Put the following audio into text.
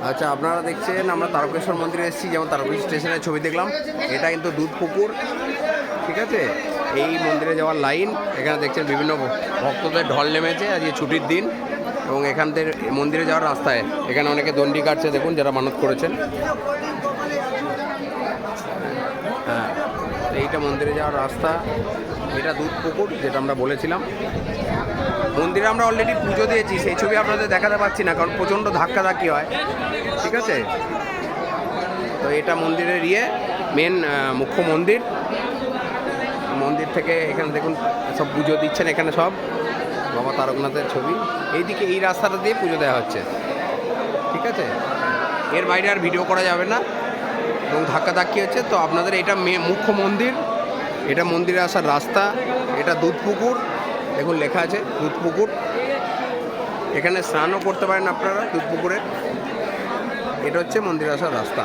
আচ্ছা, আপনারা দেখছেন আমরা তারকেশ্বর মন্দিরে এসেছি, যেমন তারকেশ্বর স্টেশনের ছবি দেখলাম। এটা কিন্তু দুধ পুকুর, ঠিক আছে। এই মন্দিরে যাওয়ার লাইন, এখানে দেখছেন বিভিন্ন ভক্তদের ঢল নেমেছে, আজকে ছুটির দিন। এবং এখান থেকে মন্দিরে যাওয়ার রাস্তায় এখানে অনেকে দণ্ডি কাটছে, দেখুন যারা মানত করেছেন। হ্যাঁ, এইটা মন্দিরে যাওয়ার রাস্তা, এটা দুধ পুকুর যেটা আমরা বলেছিলাম। মন্দিরে আমরা অলরেডি পুজো দিয়েছি, সেই ছবি আপনাদের দেখাতে পাচ্ছি না, কারণ প্রচণ্ড ধাক্কাধাক্কি হয়, ঠিক আছে। তো এটা মন্দিরের মেন মুখ্য মন্দির। মন্দির থেকে এখানে দেখুন সব পুজো দিচ্ছেন, এখানে সব বাবা তারকনাথের ছবি। এইদিকে এই রাস্তাটা দিয়ে পুজো দেওয়া হচ্ছে, ঠিক আছে। এর বাইরে আর ভিডিও করা যাবে না এবং ধাক্কাধাক্কি হচ্ছে। তো আপনাদের এটা মুখ্য মন্দির, এটা মন্দিরে আসার রাস্তা, এটা দুধ পুকুর, দেখুন লেখা আছে দুধ পুকুর। এখানে স্নানও করতে পারেন আপনারা দুধ পুকুরে। এটা হচ্ছে মন্দিরে আসার রাস্তা।